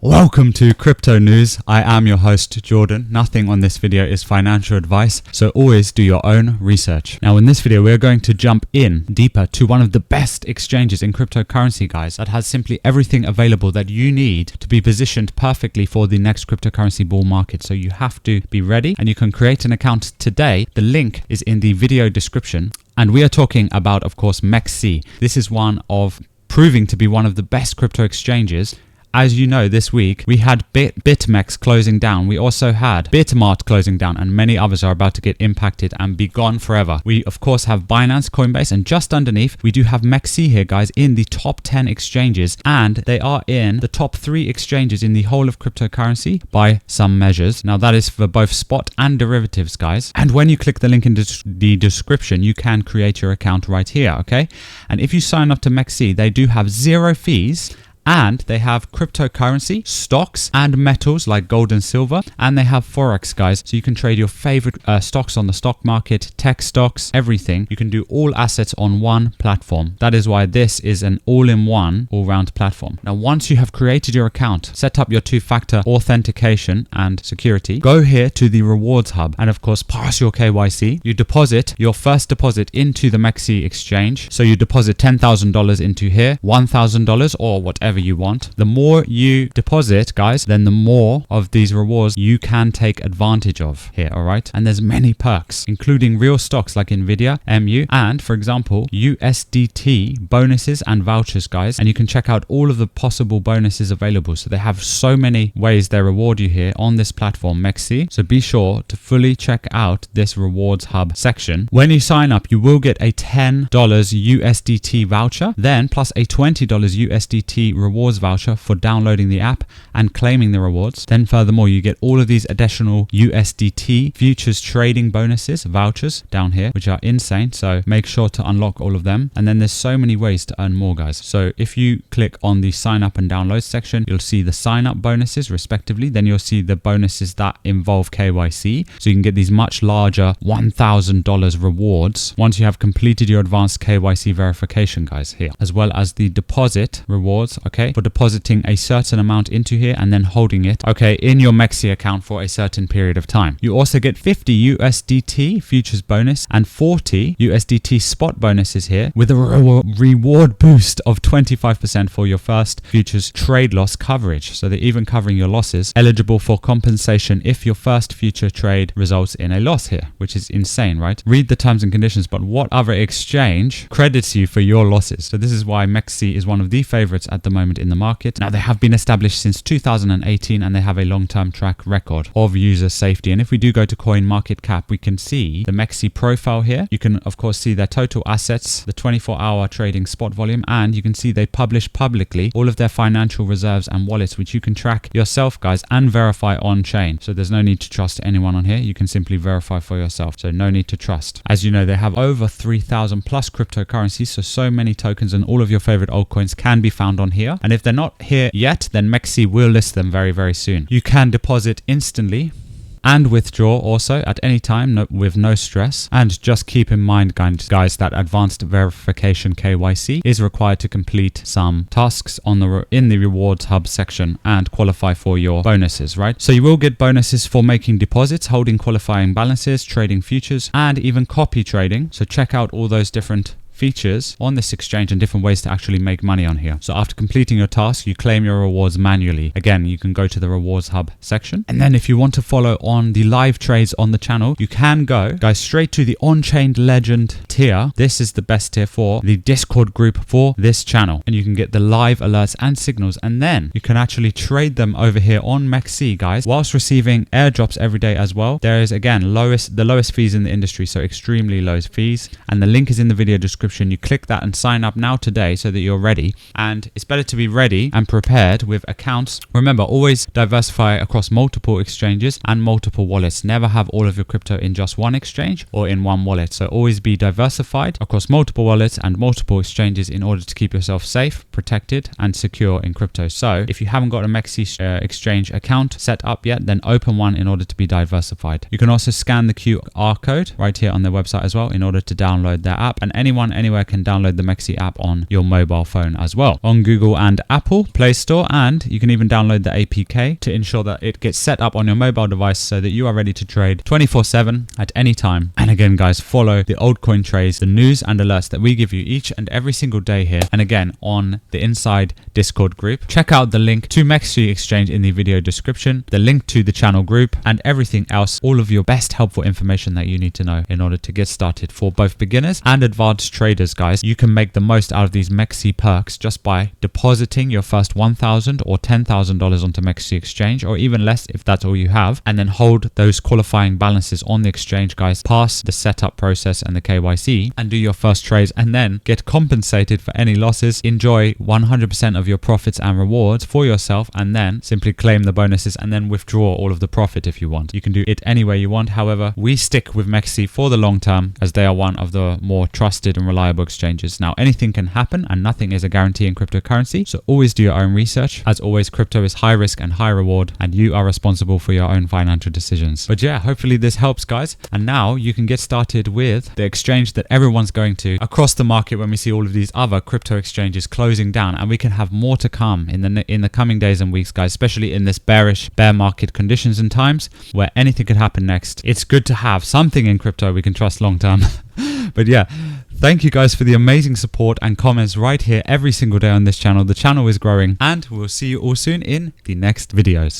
Welcome to Crypto News. I am your host, Jordan. Nothing on this video is financial advice, so always do your own research. Now in this video, we're going to jump in deeper to one of the best exchanges in cryptocurrency, guys, that has simply everything available that you need to be positioned perfectly for the next cryptocurrency bull market. So you have to be ready, and you can create an account today. The link is in the video description. And we are talking about, of course, Mexc. This is proving to be one of the best crypto exchanges. As you know, this week we had BitMEX closing down. We also had Bitmart closing down, and many others are about to get impacted and be gone forever. We of course have Binance, Coinbase, and just underneath we do have Mexc here, guys, in the top 10 exchanges, and they are in the top 3 exchanges in the whole of cryptocurrency by some measures. Now that is for both spot and derivatives, guys. And when you click the link in the description, you can create your account right here, okay? And if you sign up to Mexc, they do have 0 fees. And they have cryptocurrency, stocks, and metals like gold and silver. And they have Forex, guys. So you can trade your favorite stocks on the stock market, tech stocks, everything. You can do all assets on one platform. That is why this is an all-in-one, all-round platform. Now, once you have created your account, set up your 2-factor authentication and security, go here to the rewards hub and, of course, pass your KYC. You deposit your first deposit into the Mexc exchange. So you deposit $10,000 into here, $1,000 or whatever you want. The more you deposit, guys, then the more of these rewards you can take advantage of here, all right? And there's many perks, including real stocks like Nvidia, MU, and for example, USDT bonuses and vouchers, guys. And you can check out all of the possible bonuses available. So they have so many ways they reward you here on this platform, Mexc. So be sure to fully check out this rewards hub section. When you sign up, you will get a $10 USDT voucher, then plus a $20 USDT rewards voucher for downloading the app and claiming the rewards. Then furthermore, you get all of these additional USDT futures trading bonuses, vouchers down here, which are insane. So make sure to unlock all of them. And then there's so many ways to earn more, guys. So if you click on the sign up and download section, you'll see the sign up bonuses respectively. Then you'll see the bonuses that involve KYC. So you can get these much larger $1,000 rewards once you have completed your advanced KYC verification, guys, here, as well as the deposit rewards, okay, for depositing a certain amount into here and then holding it, okay, in your Mexc account for a certain period of time. You also get 50 USDT futures bonus and 40 USDT spot bonuses here with a reward boost of 25% for your first futures trade loss coverage. So they're even covering your losses, eligible for compensation if your first future trade results in a loss here, which is insane, right? Read the terms and conditions, but what other exchange credits you for your losses? So this is why Mexc is one of the favorites at the moment in the market. Now they have been established since 2018 and they have a long-term track record of user safety. And if we do go to CoinMarketCap, we can see the Mexc profile here. You can of course see their total assets, the 24-hour trading spot volume, and you can see they publish publicly all of their financial reserves and wallets, which you can track yourself, guys, and verify on chain. So there's no need to trust anyone on here. You can simply verify for yourself. So no need to trust. As you know, they have over 3,000 plus cryptocurrencies. So many tokens, and all of your favorite altcoins can be found on here. And if they're not here yet, then Mexc will list them very, very soon. You can deposit instantly and withdraw also at any time with no stress. And just keep in mind, guys, that advanced verification KYC is required to complete some tasks in the rewards hub section and qualify for your bonuses, right? So you will get bonuses for making deposits, holding qualifying balances, trading futures, and even copy trading. So check out all those different features on this exchange and different ways to actually make money on here. So after completing your task, you claim your rewards manually. Again, you can go to the rewards hub section. And then if you want to follow on the live trades on the channel, you can go, guys, straight to the on-chain legend tier. This is the best tier for the Discord group for this channel. And you can get the live alerts and signals. And then you can actually trade them over here on Mexc, guys, whilst receiving airdrops every day as well. There is, again, the lowest fees in the industry. So extremely low fees. And the link is in the video description. You click that and sign up now today so that you're ready. And it's better to be ready and prepared with accounts. Remember, always diversify across multiple exchanges and multiple wallets. Never have all of your crypto in just one exchange or in one wallet. So always be diversified across multiple wallets and multiple exchanges in order to keep yourself safe, protected, and secure in crypto. So if you haven't got a Mexc exchange account set up yet, then open one in order to be diversified. You can also scan the QR code right here on their website as well in order to download their app. And anyone anywhere can download the Mexc app on your mobile phone as well. On Google and Apple Play Store, and you can even download the APK to ensure that it gets set up on your mobile device so that you are ready to trade 24/7 at any time. And again, guys, follow the altcoin trades, the news and alerts that we give you each and every single day here. And again, on the Inside Discord group. Check out the link to Mexc exchange in the video description, the link to the channel group, and everything else, all of your best helpful information that you need to know in order to get started. For both beginners and advanced traders, guys, you can make the most out of these Mexc perks just by depositing your first $1,000 or $10,000 onto Mexc exchange, or even less if that's all you have, and then hold those qualifying balances on the exchange, guys, pass the setup process and the KYC, and do your first trades, and then get compensated for any losses. Enjoy 100% of your profits and rewards for yourself, and then simply claim the bonuses and then withdraw all of the profit if you want. You can do it any way you want. However, we stick with Mexc for the long term as they are one of the more trusted and reliable exchanges. Now, anything can happen and nothing is a guarantee in cryptocurrency, so always do your own research. As always, crypto is high risk and high reward, and you are responsible for your own financial decisions. But yeah, hopefully this helps, guys. And now you can get started with the exchange that everyone's going to across the market when we see all of these other crypto exchanges closing down, and we can have more to come in the coming days and weeks, guys, especially in this bear market conditions and times where anything could happen next. It's good to have something in crypto we can trust long term. But yeah, thank you guys for the amazing support and comments right here every single day on this channel. The channel is growing, and we'll see you all soon in the next videos.